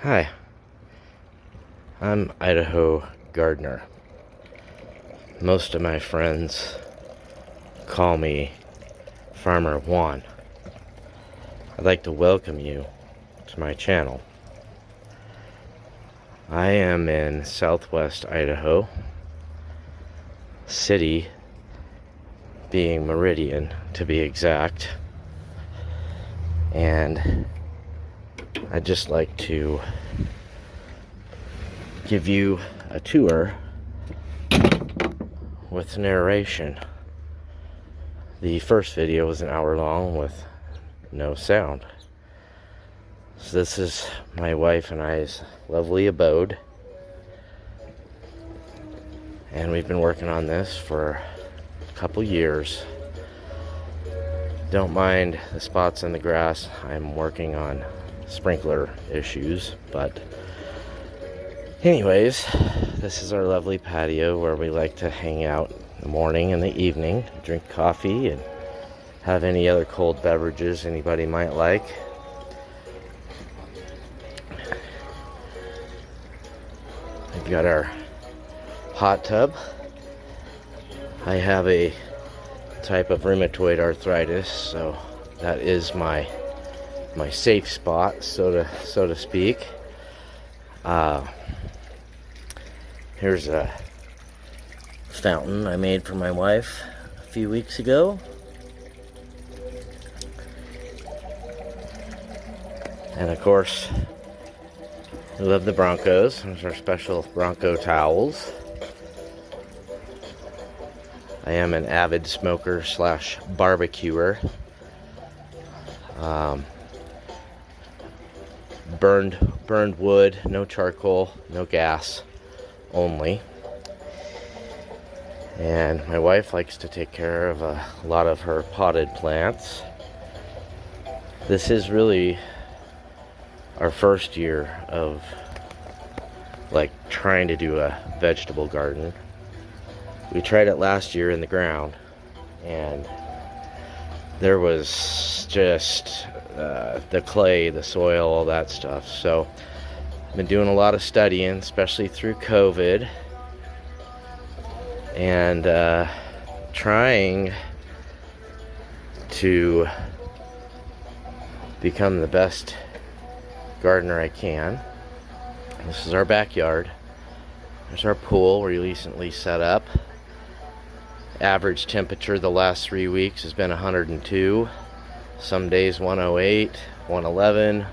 Hi, I'm Idaho Gardener. Most of my friends call me Farmer Juan. I'd like to welcome you to my channel. I am in southwest Idaho, city being Meridian to be exact, and I'd just like to give you a tour with narration. The first video was an hour long with no sound. So this is my wife and I's lovely abode. And we've been working on this for a couple years. Don't mind the spots in the grass. I'm working on sprinkler issues, but anyways, this is our lovely patio where we like to hang out in the morning and the evening, drink coffee and have any other cold beverages anybody might like. We've got our hot tub. I have a type of rheumatoid arthritis, so that is my safe spot, so to speak. Here's a fountain I made for my wife a few weeks ago. And of course, we love the Broncos. There's our special Bronco towels. I am an avid smoker slash barbecuer. Burned wood, no charcoal, no gas, only. And my wife likes to take care of a lot of her potted plants. This is really our first year of trying to do a vegetable garden. We tried it last year in the ground, and there was just the clay, the soil, all that stuff. So I've been doing a lot of studying, especially through COVID, and trying to become the best gardener I can. This is our backyard. There's our pool we recently set up. Average temperature the last 3 weeks has been 102. Some days 108, 111. It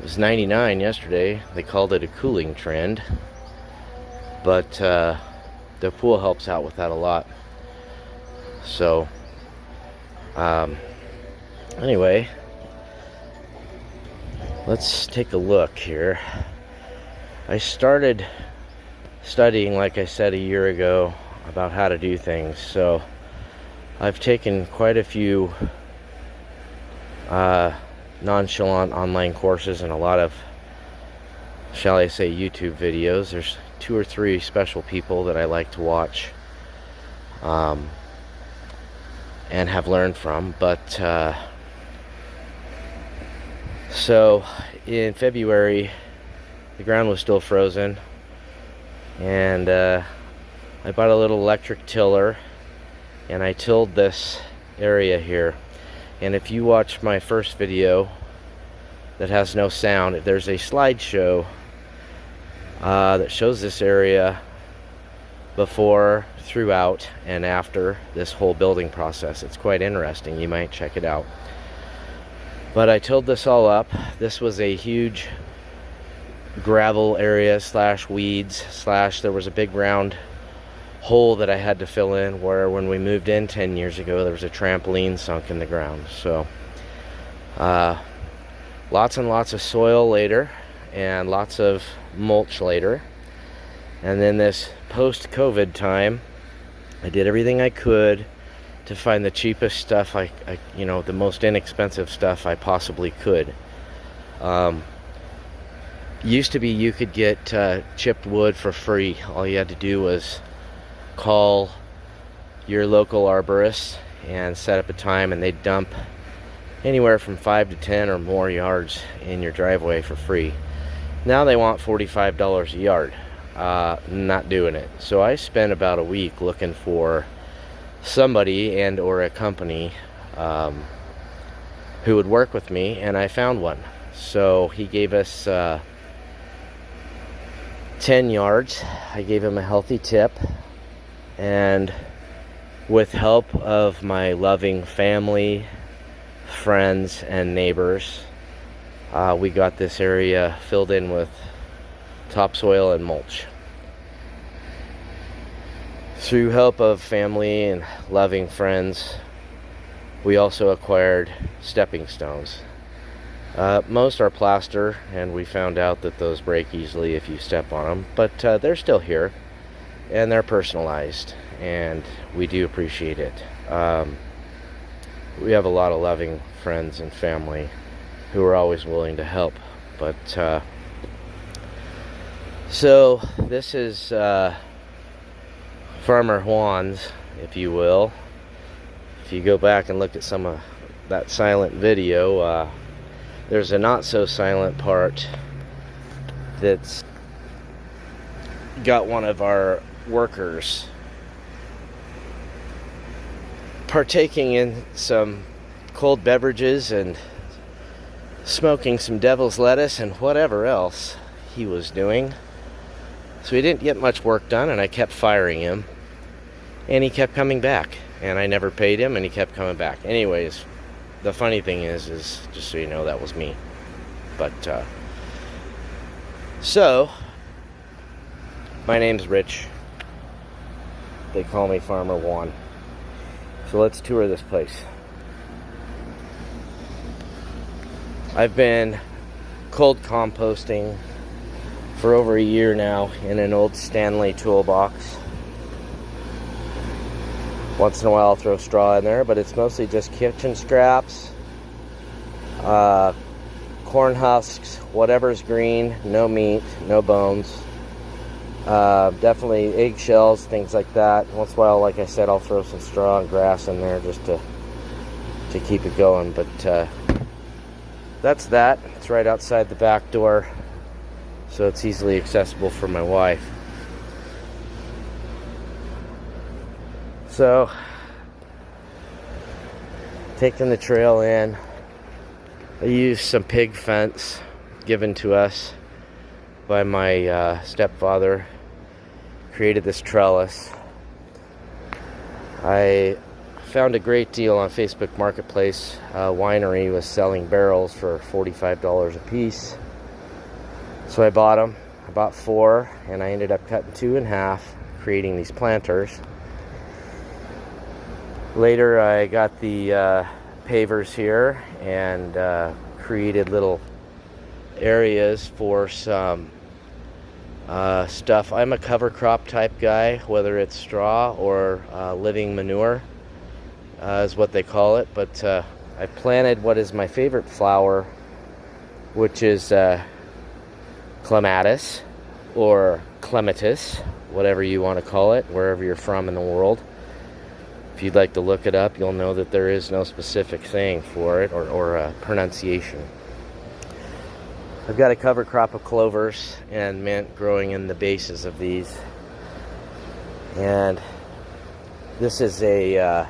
was 99 yesterday. They called it a cooling trend. But the pool helps out with that a lot. So, anyway, let's take a look here. I started studying, like I said, a year ago about how to do things. So I've taken quite a few nonchalant online courses and a lot of, shall I say, YouTube videos. There's 2 or 3 special people that I like to watch and have learned from. But so in February, the ground was still frozen, and I bought a little electric tiller, and I tilled this area here. And if you watch my first video that has no sound, there's a slideshow that shows this area before, throughout, and after this whole building process. It's quite interesting. You might check it out. But I tilled this all up. This was a huge gravel area slash weeds slash there was a big round hole that I had to fill in where when we moved in 10 years ago there was a trampoline sunk in the ground. So lots and lots of soil later and lots of mulch later. And then this post-COVID time, I did everything I could to find the cheapest stuff, the most inexpensive stuff I possibly could. Used to be you could get chipped wood for free. All you had to do was call your local arborist and set up a time, and they'd dump anywhere from 5 to 10 or more yards in your driveway for free. Now they want $45 a yard. Not doing it. So I spent about a week looking for somebody and or a company who would work with me, and I found one. So he gave us 10 yards. I gave him a healthy tip, and with help of my loving family, friends, and neighbors, we got this area filled in with topsoil and mulch. Through help of family and loving friends, we also acquired stepping stones. Most are plaster, and we found out that those break easily if you step on them, but they're still here, and they're personalized, and we do appreciate it. We have a lot of loving friends and family who are always willing to help, but so this is Farmer Juan's, if you will. If you go back and look at some of that silent video, there's a not so silent part that's got one of our workers partaking in some cold beverages and smoking some devil's lettuce and whatever else he was doing. So he didn't get much work done, and I kept firing him, and he kept coming back, and I never paid him, and he kept coming back. Anyways, the funny thing is just so you know, that was me. But so my name's Rich. They call me Farmer Juan. So let's tour this place. I've been cold composting for over a year now in an old Stanley toolbox. Once in a while I'll throw straw in there, but it's mostly just kitchen scraps, corn husks, whatever's green, no meat, no bones. Definitely eggshells, things like that. Once in a while, like I said, I'll throw some straw and grass in there just to keep it going. But that's that. It's right outside the back door, so it's easily accessible for my wife. So, taking the trail in, I used some pig fence given to us by my stepfather. Created this trellis. I found a great deal on Facebook Marketplace. A winery was selling barrels for $45 a piece. So I bought them. I bought 4, and I ended up cutting 2 in half, creating these planters. Later I got the pavers here and created little areas for some stuff. I'm a cover crop type guy, whether it's straw or living manure is what they call it. But I planted what is my favorite flower, which is clematis or clematis, whatever you want to call it, wherever you're from in the world. If you'd like to look it up, you'll know that there is no specific thing for it or pronunciation. I've got a cover crop of clovers and mint growing in the bases of these. And this is a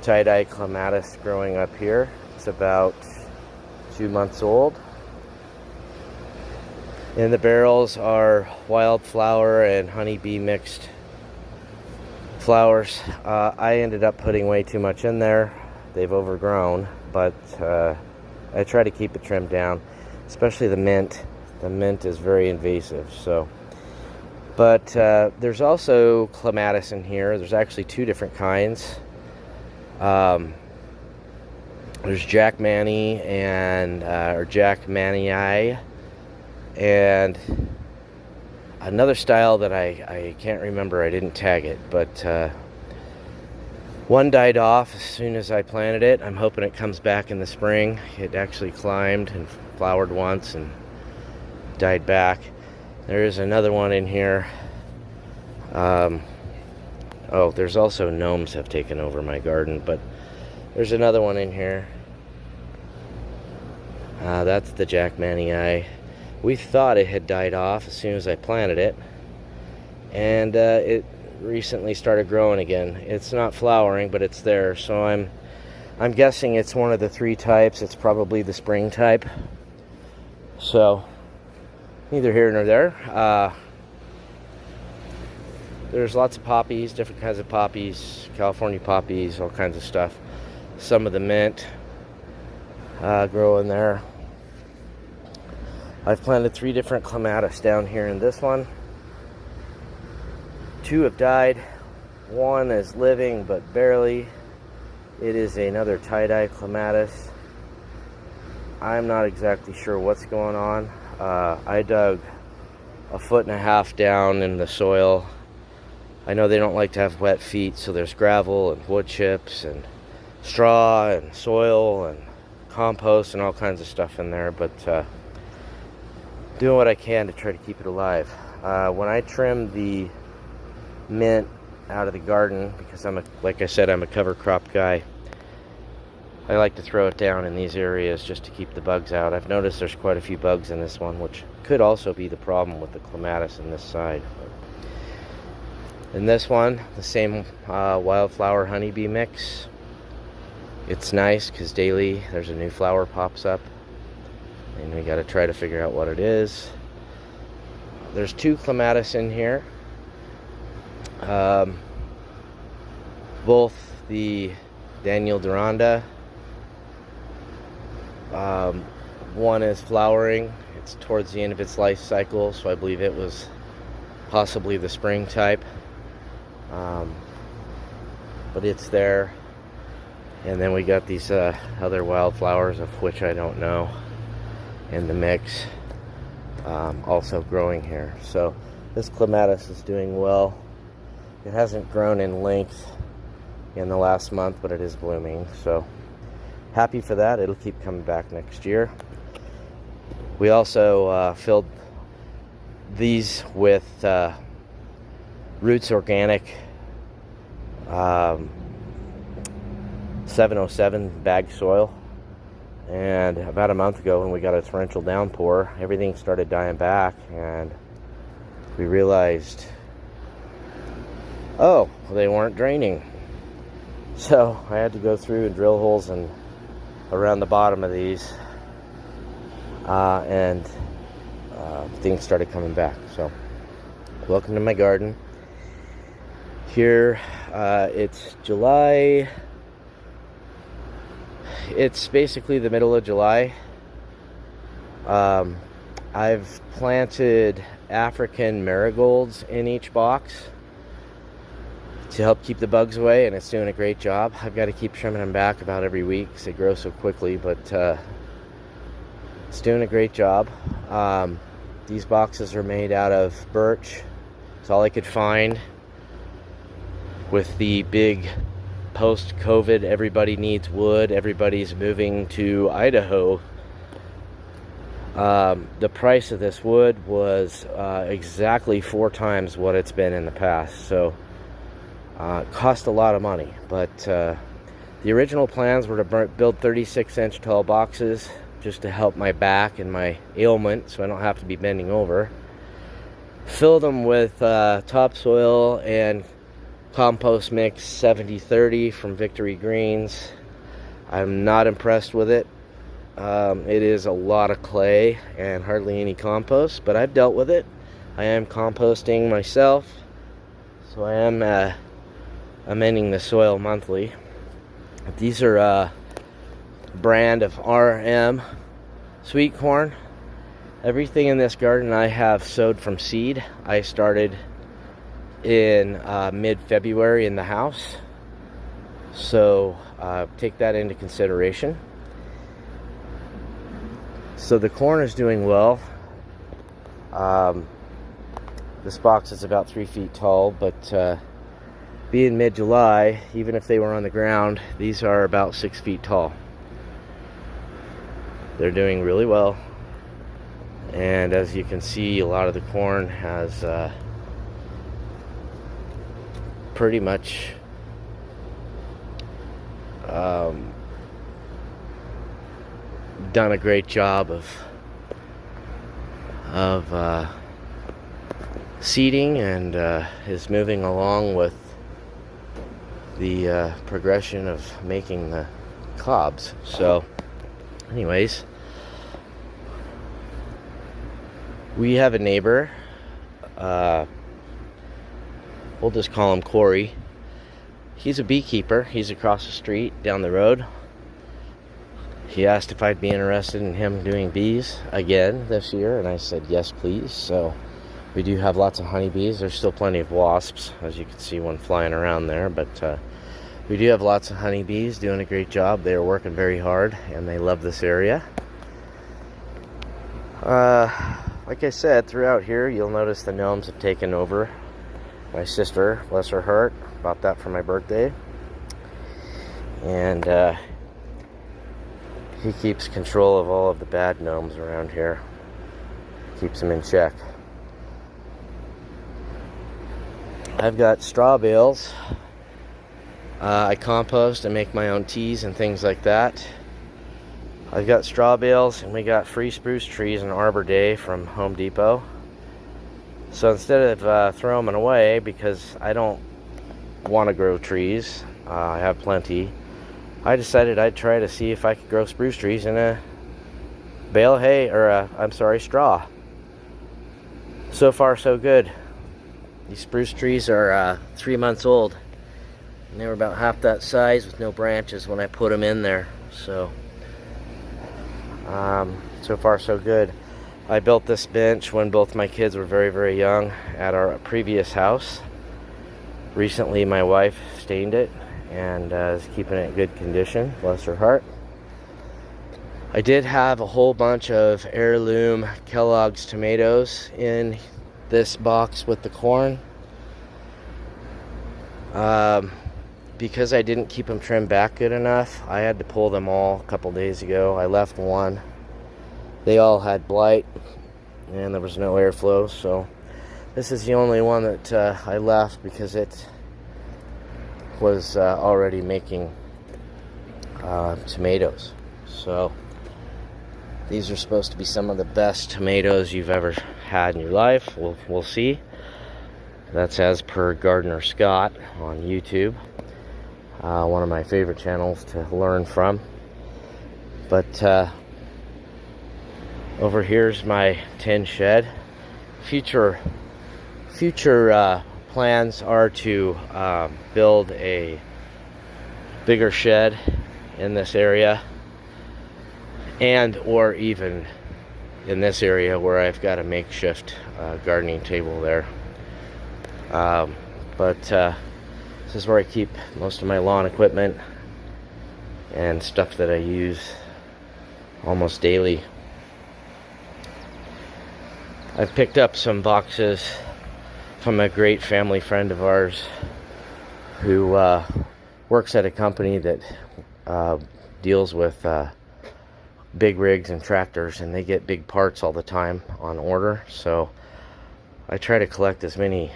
tie-dye clematis growing up here. It's about 2 months old. And the barrels are wildflower and honeybee mixed flowers. I ended up putting way too much in there. They've overgrown, but I try to keep it trimmed down. Especially the mint. The mint is very invasive. But there's also clematis in here. There's actually 2 different kinds. There's Jack Mani and or Jack Manii, and another style that I can't remember. I didn't tag it, but one died off as soon as I planted it. I'm hoping it comes back in the spring. It actually climbed and flowered once and died back. There is another one in here. Oh, there's also gnomes have taken over my garden, but there's another one in here. That's the Jack Manii. We thought it had died off as soon as I planted it, and it recently started growing again. It's not flowering, but it's there, so I'm guessing it's one of the 3 types. It's probably the spring type. So neither here nor there. There's lots of poppies, different kinds of poppies, California poppies, all kinds of stuff. Some of the mint grow in there. I've planted 3 different clematis down here in this one. 2 have died. 1 is living, but barely. It is another tie-dye clematis. I'm not exactly sure what's going on. I dug 1.5 feet down in the soil. I know they don't like to have wet feet, so there's gravel and wood chips and straw and soil and compost and all kinds of stuff in there, but doing what I can to try to keep it alive. When I trim the mint out of the garden, because like I said, I'm a cover crop guy, I like to throw it down in these areas just to keep the bugs out. I've noticed there's quite a few bugs in this one, which could also be the problem with the clematis in this side. In this one, the same wildflower honeybee mix. It's nice because daily there's a new flower pops up, and we got to try to figure out what it is. There's 2 clematis in here. Both the Daniel Duranda. One is flowering. It's towards the end of its life cycle, so I believe it was possibly the spring type. But it's there. And then we got these other wildflowers, of which I don't know, in the mix, also growing here. So this clematis is doing well. It hasn't grown in length in the last month, but it is blooming, so happy for that. It'll keep coming back next year. We also filled these with Roots Organic 707 bag soil, and about a month ago when we got a torrential downpour, everything started dying back, and we realized, oh, they weren't draining. So I had to go through and drill holes and around the bottom of these, and things started coming back. So welcome to my garden. Here it's July. It's basically the middle of July. I've planted African marigolds in each box to help keep the bugs away, and it's doing a great job. I've got to keep trimming them back about every week because they grow so quickly, but it's doing a great job. These boxes are made out of birch. It's all I could find. With the big post-COVID, everybody needs wood, everybody's moving to Idaho. The price of this wood was exactly 4 times what it's been in the past, so it cost a lot of money. But the original plans were to build 36-inch tall boxes just to help my back and my ailment, so I don't have to be bending over. Filled them with topsoil and compost mix 70-30 from Victory Greens. I'm not impressed with it. It is a lot of clay and hardly any compost, but I've dealt with it. I am composting myself, so I am amending the soil monthly. These are a brand of RM sweet corn. Everything in this garden I have sowed from seed. I started in mid-February in the house, so take that into consideration. So the corn is doing well. This box is about 3 feet tall, but being mid-July, even if they were on the ground, these are about 6 feet tall. They're doing really well, and as you can see, a lot of the corn has pretty much done a great job of of seeding and is moving along with the progression of making the cobs. So anyways, we have a neighbor, we'll just call him Corey. He's a beekeeper. He's across the street down the road. He asked if I'd be interested in him doing bees again this year, and I said yes please. So we do have lots of honeybees. There's still plenty of wasps, as you can see one flying around there, but we do have lots of honeybees doing a great job. They are working very hard and they love this area. Like I said, throughout here you'll notice the gnomes have taken over. My sister, bless her heart, bought that for my birthday, and he keeps control of all of the bad gnomes around here, keeps them in check. I've got straw bales. I compost and make my own teas and things like that. I've got straw bales, and we got free spruce trees in Arbor Day from Home Depot. So instead of throwing them away, because I don't want to grow trees, I have plenty, I decided I'd try to see if I could grow spruce trees in a bale of hay, or straw. So far so good. These spruce trees are 3 months old, and they were about half that size with no branches when I put them in there. So so far so good. I built this bench when both my kids were very, very young at our previous house. Recently my wife stained it and is keeping it in good condition, bless her heart. I did have a whole bunch of heirloom Kellogg's tomatoes in this box with the corn. Because I didn't keep them trimmed back good enough, I had to pull them all a couple days ago. I left one. They all had blight and there was no airflow, so this is the only one that I left because it was already making tomatoes. So these are supposed to be some of the best tomatoes you've ever had in your life. We'll see. That's as per Gardener Scott on YouTube. One of my favorite channels to learn from. But over here's my tin shed. Future plans are to build a bigger shed in this area, and or even in this area where I've got a makeshift gardening table there. But this is where I keep most of my lawn equipment and stuff that I use almost daily. I've picked up some boxes from a great family friend of ours who works at a company that deals with big rigs and tractors, and they get big parts all the time on order. So I try to collect as many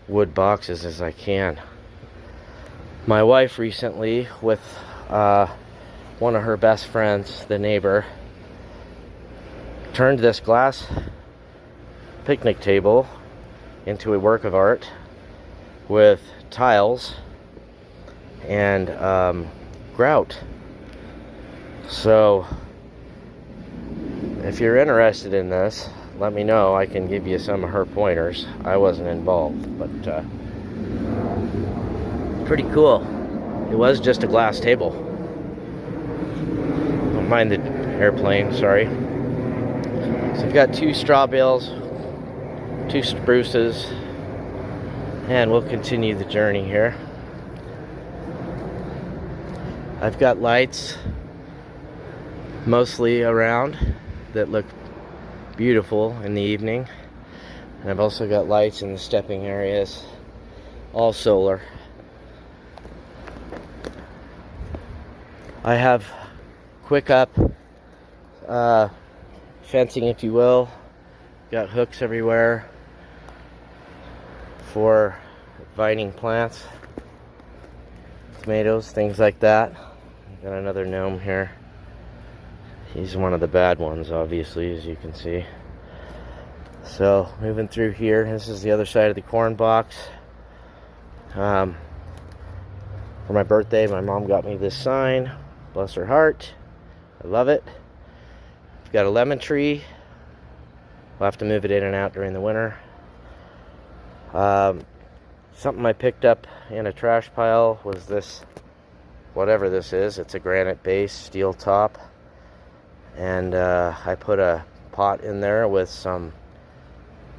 wood boxes as I can. My wife recently, with one of her best friends, the neighbor, turned this glass picnic table into a work of art with tiles and grout. So if you're interested in this, let me know. I can give you some of her pointers. I wasn't involved, but pretty cool. It was just a glass table. Don't mind the airplane, sorry. So I've got 2 straw bales, 2 spruces, and we'll continue the journey here. I've got lights mostly around that look beautiful in the evening, and I've also got lights in the stepping areas, all solar. I have quick up fencing, if you will. Got hooks everywhere for vining plants, tomatoes, things like that. Got another gnome here. He's one of the bad ones, obviously, as you can see. So moving through here, this is the other side of the corn box. For my birthday, my mom got me this sign. Bless her heart. I love it. We've got a lemon tree. We'll have to move it in and out during the winter. Something I picked up in a trash pile was this, whatever this is. It's a granite base, steel top. And I put a pot in there with some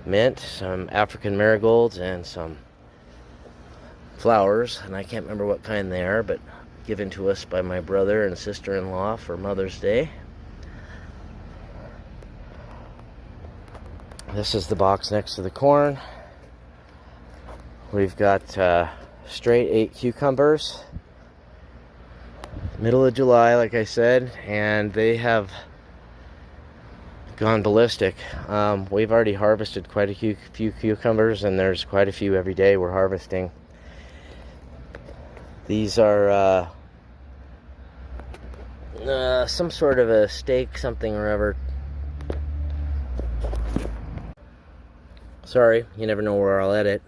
mint, some African marigolds, and some flowers. And I can't remember what kind they are, but given to us by my brother and sister-in-law for Mother's Day. This is the box next to the corn. We've got straight 8 cucumbers. Middle of July, like I said, and they have gone ballistic. We've already harvested quite a few cucumbers, and there's quite a few every day we're harvesting. These are some sort of a steak something or other. Sorry, you never know where I'll edit.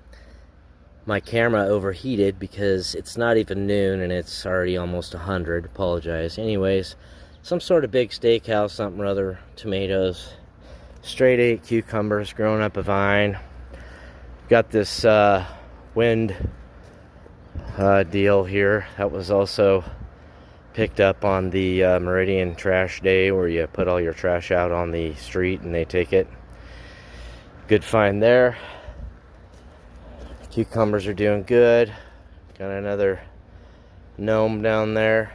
My camera overheated because it's not even noon and it's already almost 100. Apologize. Anyways, some sort of big steakhouse, something or other. Tomatoes, straight 8 cucumbers growing up a vine. Got this wind deal here that was also picked up on the Meridian Trash Day, where you put all your trash out on the street and they take it. Good find there. Cucumbers are doing good. Got another gnome down there.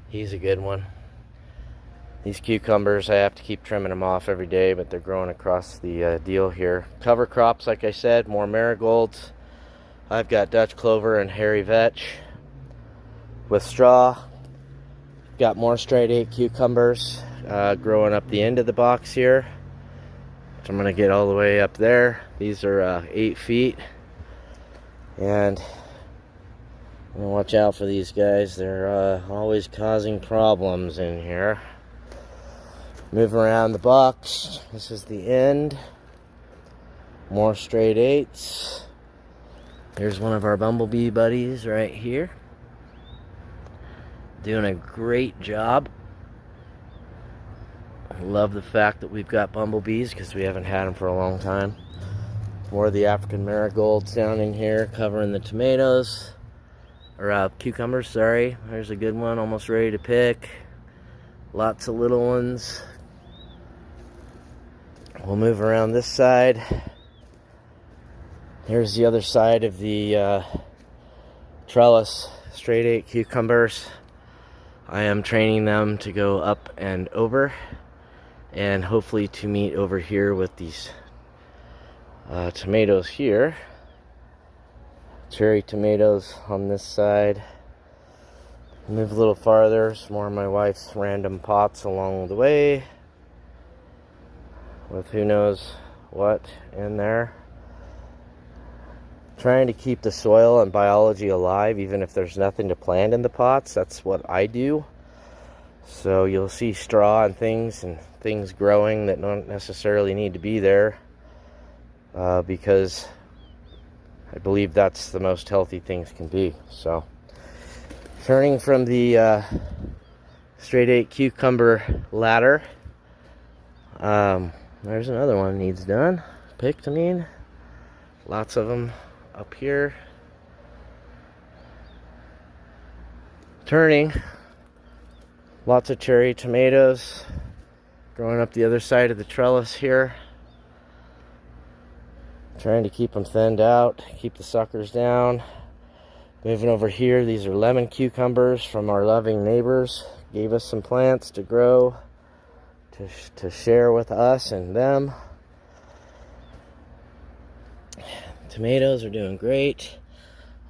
He's a good one. These cucumbers, I have to keep trimming them off every day, but they're growing across the deal here. Cover crops, like I said, more marigolds. I've got Dutch clover and hairy vetch with straw. Got more straight 8 cucumbers growing up the end of the box here. So I'm going to get all the way up there. These are 8 feet. And I'm going to watch out for these guys. They're always causing problems in here. Move around the box. This is the end. More straight 8s. Here's one of our bumblebee buddies right here. Doing a great job. Love the fact that we've got bumblebees because we haven't had them for a long time. More of the African marigolds down in here covering the tomatoes. Or cucumbers, sorry. There's a good one, almost ready to pick. Lots of little ones. We'll move around this side. Here's the other side of the trellis. Straight 8 cucumbers. I am training them to go up and over, and hopefully to meet over here with these tomatoes here. Cherry tomatoes on this side. Move a little farther, some more of my wife's random pots along the way with who knows what in there. Trying to keep the soil and biology alive even if there's nothing to plant in the pots. That's what I do. So you'll see straw and things growing that don't necessarily need to be there because I believe that's the most healthy things can be. So turning from the straight 8 cucumber ladder, there's another one needs done. Picked, I mean. Lots of them up here. Turning. Lots of cherry tomatoes growing up the other side of the trellis here. Trying to keep them thinned out, keep the suckers down. Moving over here, these are lemon cucumbers from our loving neighbors. Gave us some plants to grow, to share with us and them. Tomatoes are doing great.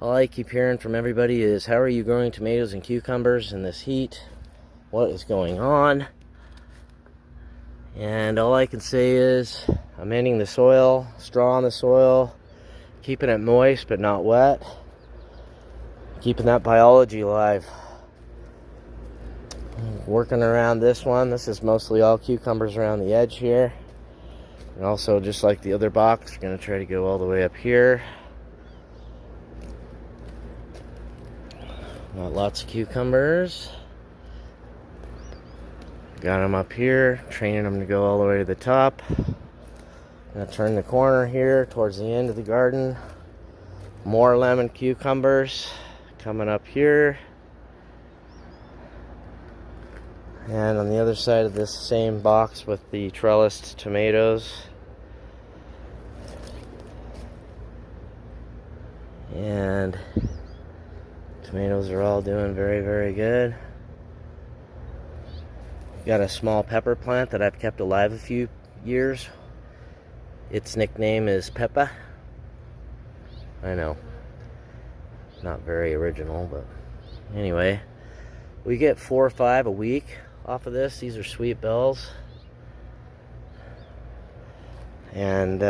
All I keep hearing from everybody is, how are you growing tomatoes and cucumbers in this heat? What is going on? And all I can say is, amending the soil, straw on the soil, keeping it moist but not wet, keeping that biology alive. Working around this one. This is mostly all cucumbers around the edge here. And also, just like the other box, we're going to try to go all the way up here. Got lots of cucumbers. Got them up here, training them to go all the way to the top. Gonna turn the corner here towards the end of the garden. More lemon cucumbers coming up here. And on the other side of this same box with the trellised tomatoes. And tomatoes are all doing very, very good. Got a small pepper plant that I've kept alive a few years. Its nickname is Peppa. I know, not very original, but anyway, we get 4 or 5 a week off of this. These are sweet bells. And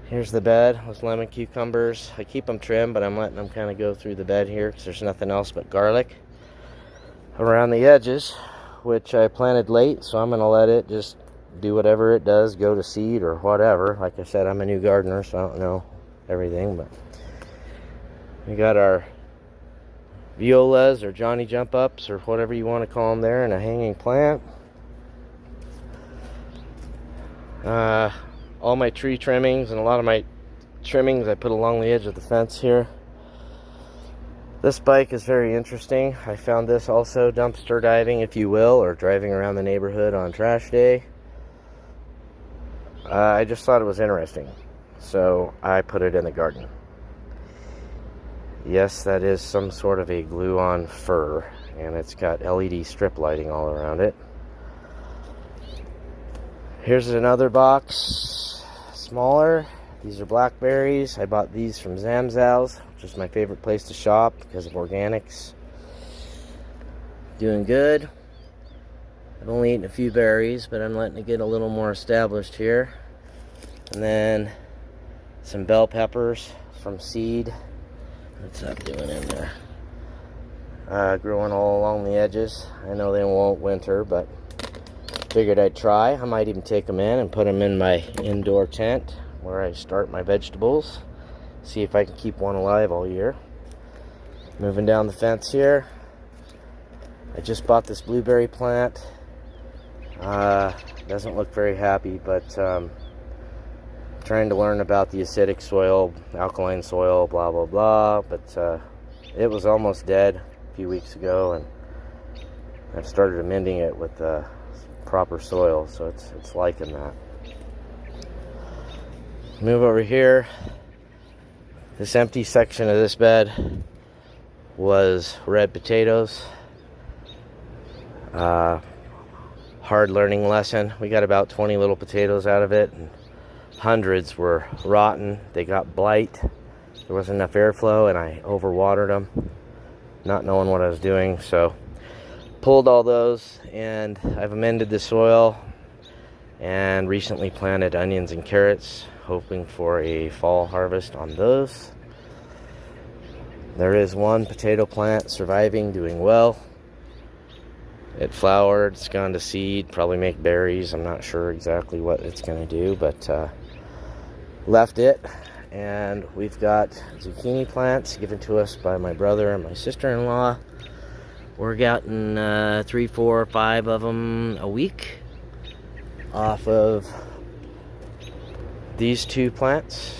here's the bed with lemon cucumbers. I keep them trimmed, but I'm letting them kind of go through the bed here because there's nothing else but garlic around the edges, which I planted late, so I'm going to let it just do whatever it does, go to seed or whatever. Like I said, I'm a new gardener, so I don't know everything, but we got our violas or Johnny jump ups or whatever you want to call them there, and a hanging plant. All my tree trimmings and a lot of my trimmings I put along the edge of the fence here. This bike is very interesting. I found this also dumpster diving, if you will, or driving around the neighborhood on trash day. I just thought it was interesting, so I put it in the garden. Yes, that is some sort of a glue-on fur, and it's got LED strip lighting all around it. Here's another box, smaller. These are blackberries. I bought these from Zamzow's, which is my favorite place to shop because of organics. Doing good. I've only eaten a few berries, but I'm letting it get a little more established here. And then some bell peppers from seed. What's that doing in there? Growing all along the edges. I know they won't winter, but figured I'd try. I might even take them in and put them in my indoor tent where I start my vegetables. See if I can keep one alive all year. Moving down the fence here. I just bought this blueberry plant. Doesn't look very happy, but trying to learn about the acidic soil, alkaline soil, blah blah blah. But it was almost dead a few weeks ago, and I've started amending it with proper soil, so it's liking that. Move over here. This empty section of this bed was red potatoes. Hard learning lesson. We got about 20 little potatoes out of it, and hundreds were rotten. They got blight. There wasn't enough airflow, and I overwatered them, not knowing what I was doing. So pulled all those, and I've amended the soil and recently planted onions and carrots, hoping for a fall harvest on those. There is one potato plant surviving, doing well. It flowered, it's gone to seed, probably make berries. I'm not sure exactly what it's going to do, but left it. And we've got zucchini plants given to us by my brother and my sister-in-law. We're getting 3, 4, 5 of them a week off of these 2 plants.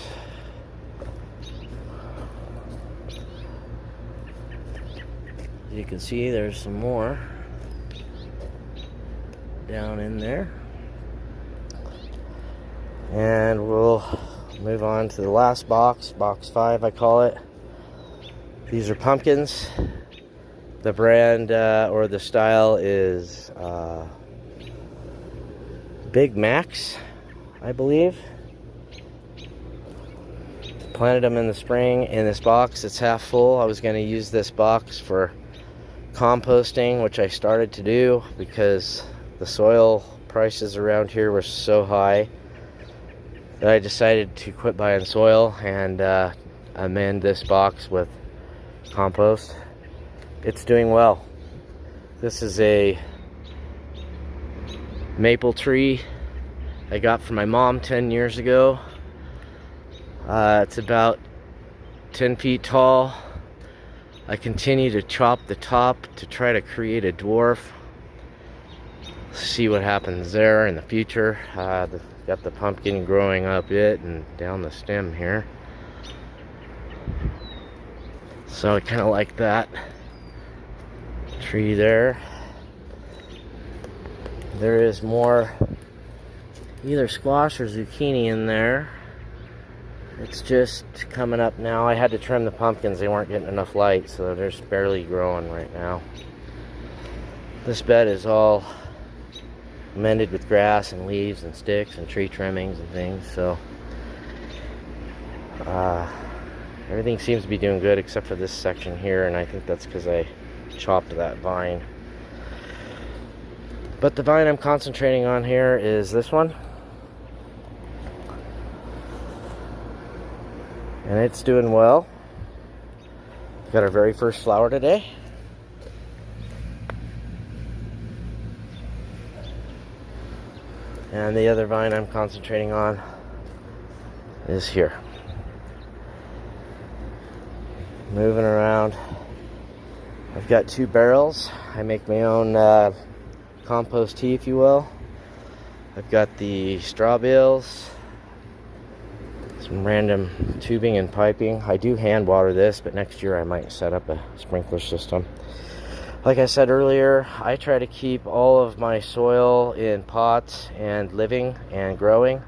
As you can see, there's some more down in there. And we'll move on to the last box, box 5 I call it. These are pumpkins. The brand or the style is Big Macs, I believe. Planted them in the spring in this box. It's half full. I was going to use this box for composting, which I started to do because the soil prices around here were so high that I decided to quit buying soil and amend this box with compost. It's doing well. This is a maple tree I got from my mom 10 years ago. It's about 10 feet tall. I continue to chop the top to try to create a dwarf. See what happens there in the future. Got the pumpkin growing up it and down the stem here. So I kind of like that tree there. There is more either squash or zucchini in there. It's just coming up now. I had to trim the pumpkins. They weren't getting enough light, so they're just barely growing right now. This bed is all amended with grass and leaves and sticks and tree trimmings and things, so everything seems to be doing good except for this section here, and I think that's because I chopped that vine. But the vine I'm concentrating on here is this one, and it's doing well. Got our very first flower today. And the other vine I'm concentrating on is here. Moving around. I've got 2 barrels. I make my own compost tea, if you will. I've got the straw bales, some random tubing and piping. I do hand water this, but next year I might set up a sprinkler system. Like I said earlier, I try to keep all of my soil in pots and living and growing.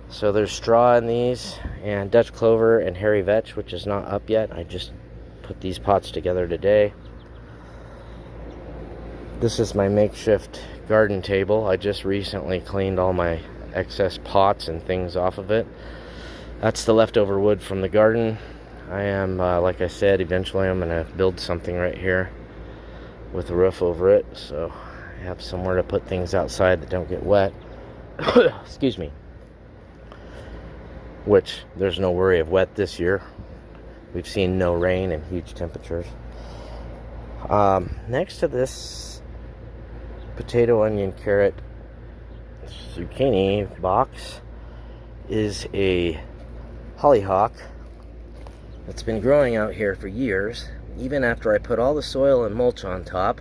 So there's straw in these, and Dutch clover and hairy vetch, which is not up yet. I just put these pots together today. This is my makeshift garden table. I just recently cleaned all my excess pots and things off of it. That's the leftover wood from the garden. I am, like I said, eventually I'm going to build something right here with a roof over it, so I have somewhere to put things outside that don't get wet. Excuse me. Which there's no worry of wet this year. We've seen no rain and huge temperatures. Next to this potato, onion, carrot, zucchini box is a hollyhock that's been growing out here for years. Even after I put all the soil and mulch on top,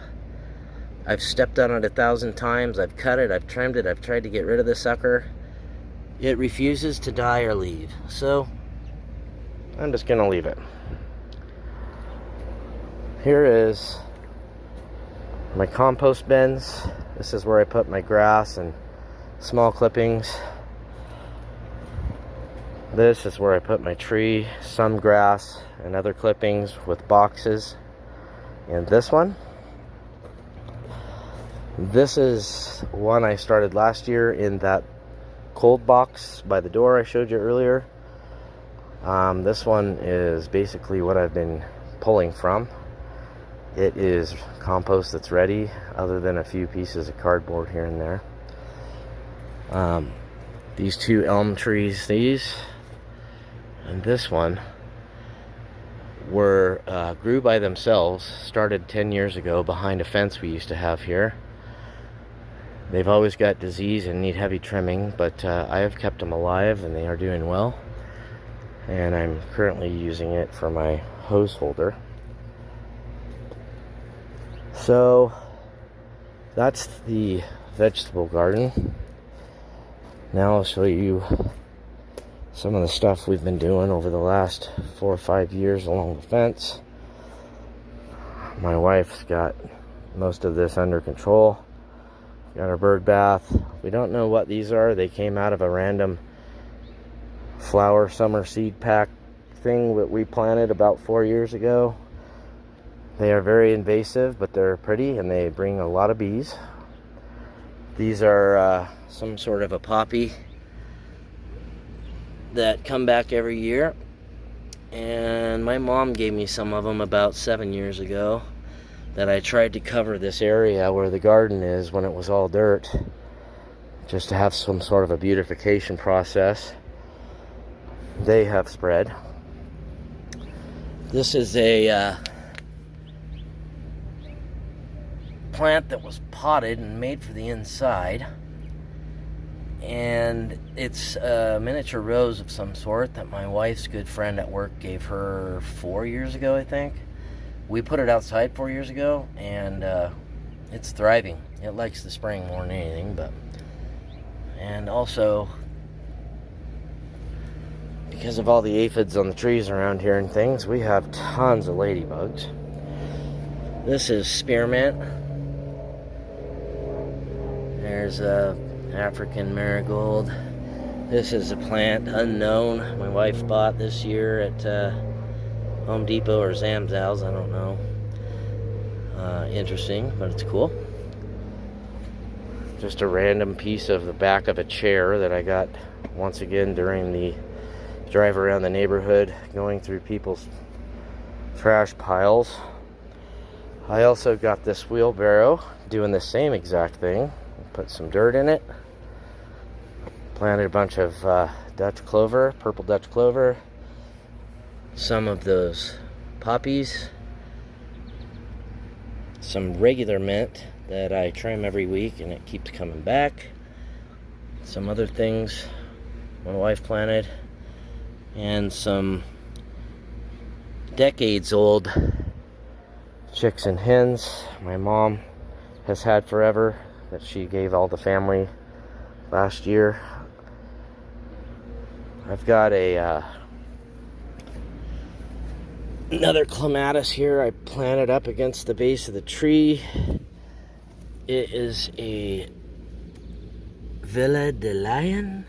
I've stepped on it 1,000 times. I've cut it, I've trimmed it, I've tried to get rid of the sucker. It refuses to die or leave, so I'm just gonna leave it. Here is my compost bins. This is where I put my grass and small clippings. This is where I put my tree, some grass, and other clippings with boxes. And this one, this is one I started last year in that cold box by the door I showed you earlier. This one is basically what I've been pulling from. It is compost that's ready, other than a few pieces of cardboard here and there. These 2 elm trees, these and this one, were grew by themselves, started 10 years ago behind a fence we used to have here. They've always got disease and need heavy trimming, but I have kept them alive and they are doing well. And I'm currently using it for my hose holder. So that's the vegetable garden. Now I'll show you some of the stuff we've been doing over the last 4 or 5 years along the fence. My wife's got most of this under control. Got our bird bath. We don't know what these are. They came out of a random flower summer seed pack thing that we planted about 4 years ago. They are very invasive, but they're pretty and they bring a lot of bees. These are some sort of a poppy that come back every year, and my mom gave me some of them about 7 years ago that I tried to cover this area where the garden is when it was all dirt, just to have some sort of a beautification process. They have spread. This is a plant that was potted and made for the inside. And it's a miniature rose of some sort that my wife's good friend at work gave her 4 years ago, I think. We put it outside 4 years ago, and it's thriving. It likes the spring more than anything, and also because of all the aphids on the trees around here and things, we have tons of ladybugs. This is spearmint. There's a African marigold. This is a plant unknown. My wife bought this year at Home Depot or Zamzow's, I don't know. Interesting, but it's cool. Just a random piece of the back of a chair that I got once again during the drive around the neighborhood, going through people's trash piles. I also got this wheelbarrow doing the same exact thing. Put some dirt in it. Planted a bunch of Dutch clover, purple Dutch clover. Some of those poppies. Some regular mint that I trim every week and it keeps coming back. Some other things my wife planted. And some decades old chicks and hens my mom has had forever, that she gave all the family last year. I've got another clematis here I planted up against the base of the tree. It is a Villa de Lion.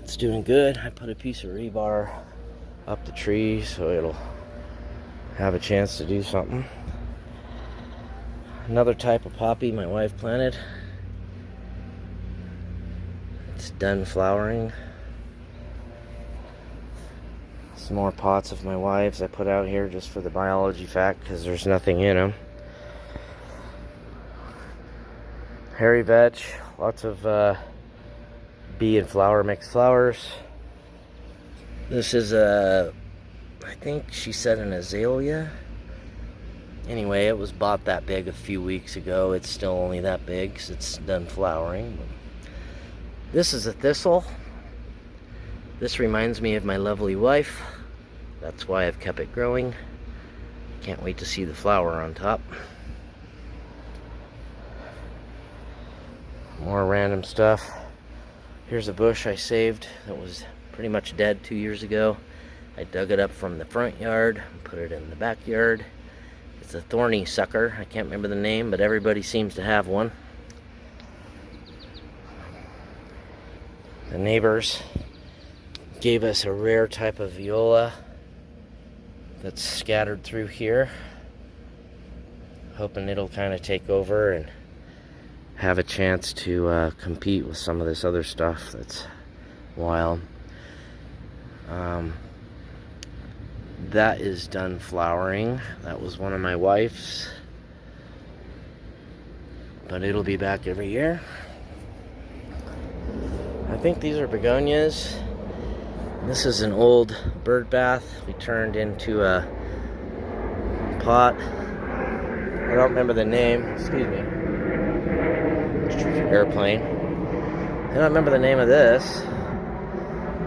It's doing good. I put a piece of rebar up the tree so it'll have a chance to do something. Another type of poppy my wife planted. It's done flowering. Some more pots of my wife's I put out here just for the biology fact, because there's nothing in them. Hairy vetch, lots of bee and flower mixed flowers. This is I think she said an azalea. Anyway, it was bought that big a few weeks ago. It's still only that big because it's done flowering. This is a thistle. This reminds me of my lovely wife. That's why I've kept it growing. Can't wait to see the flower on top. More random stuff. Here's a bush I saved that was pretty much dead 2 years ago. I dug it up from the front yard and put it in the backyard. It's a thorny sucker. I can't remember the name, but everybody seems to have one. The neighbors gave us a rare type of viola that's scattered through here. Hoping it'll kind of take over and have a chance to compete with some of this other stuff that's wild. That is done flowering. That was one of my wife's, but it'll be back every year. I think these are begonias. This is an old bird bath we turned into a pot. I don't remember the name. Excuse me. Airplane. I don't remember the name of this.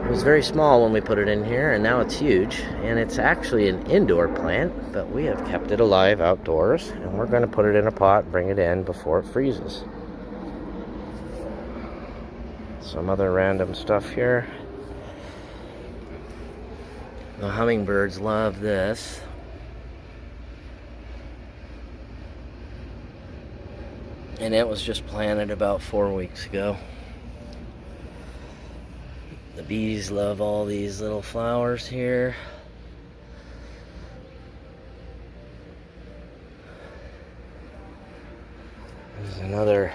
It was very small when we put it in here, and now it's huge. And it's actually an indoor plant, but we have kept it alive outdoors, and we're going to put it in a pot and bring it in before it freezes. Some other random stuff here. The hummingbirds love this. And it was just planted about 4 weeks ago. The bees love all these little flowers here. There's another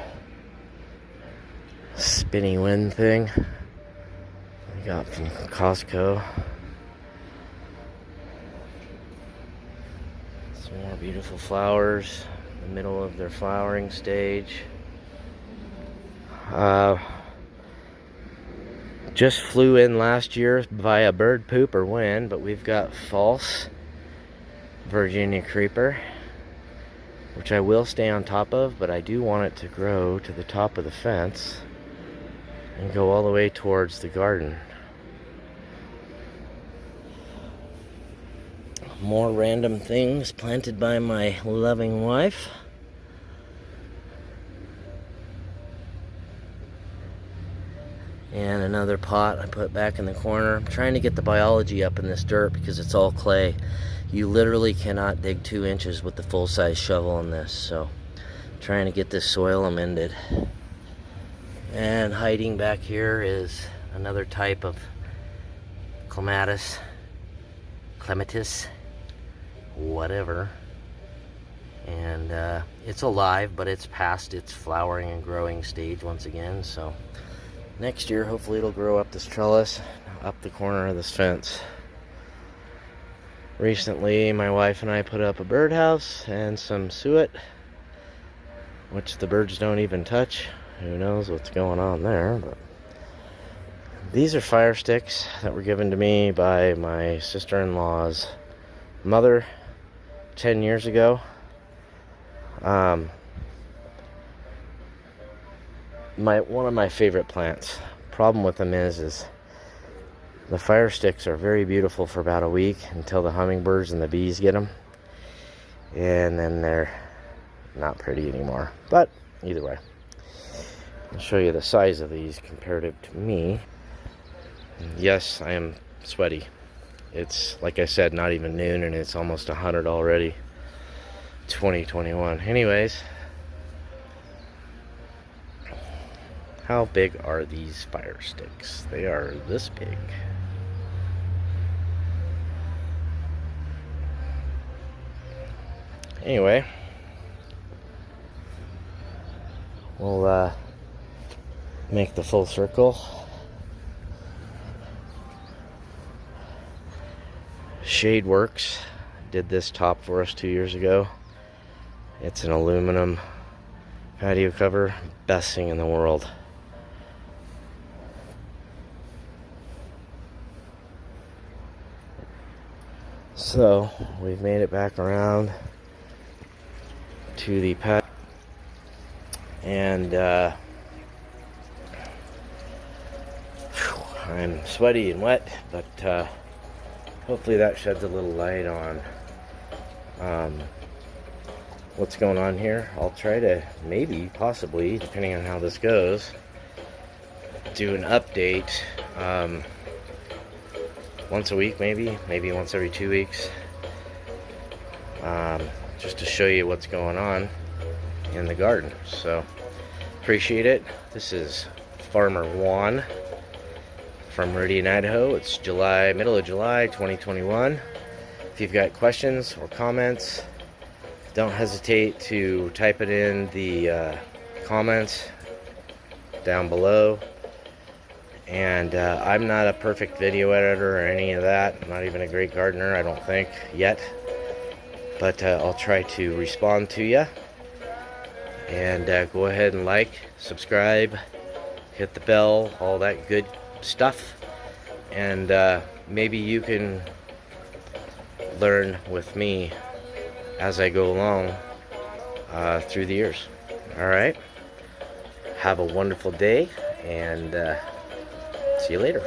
spinny wind thing we got from Costco. Some more beautiful flowers in the middle of their flowering stage. Just flew in last year via bird poop or wind, but we've got false Virginia creeper. which I will stay on top of, but I do want it to grow to the top of the fence and go all the way towards the garden. More random things planted by my loving wife. And another pot I put back in the corner. I'm trying to get the biology up in this dirt because it's all clay. You literally cannot dig 2 inches with the full-size shovel in this. So I'm trying to get this soil amended. And hiding back here is another type of clematis, whatever. And it's alive, but it's past its flowering and growing stage once again. So next year, hopefully it'll grow up this trellis, up the corner of this fence. Recently, my wife and I put up a birdhouse and some suet, which the birds don't even touch. Who knows what's going on there, but these are fire sticks that were given to me by my sister-in-law's mother 10 years ago. One of my favorite plants. Problem with them is the fire sticks are very beautiful for about a week until the hummingbirds and the bees get them, and then they're not pretty anymore. But either way, I'll show you the size of these comparative to me. Yes, I am sweaty. It's, like I said, not even noon and it's almost 100 already. 2021. Anyways, how big are these fire sticks? They are this big. Anyway, we'll make the full circle. Shadeworks did this top for us 2 years ago. It's an aluminum patio cover, best thing in the world. So we've made it back around to the pet, and I'm sweaty and wet, but hopefully that sheds a little light on what's going on here. I'll try to maybe, possibly, depending on how this goes, do an update once a week, maybe once every 2 weeks, just to show you what's going on in the garden. So appreciate it. This is Farmer Juan from Meridian, Idaho. It's middle of July 2021. If you've got questions or comments, don't hesitate to type it in the comments down below. And I'm not a perfect video editor or any of that. I'm not even a great gardener, I don't think, yet. But I'll try to respond to you. And go ahead and like, subscribe, hit the bell, all that good stuff. And maybe you can learn with me as I go along through the years. Alright? Have a wonderful day, and see you later.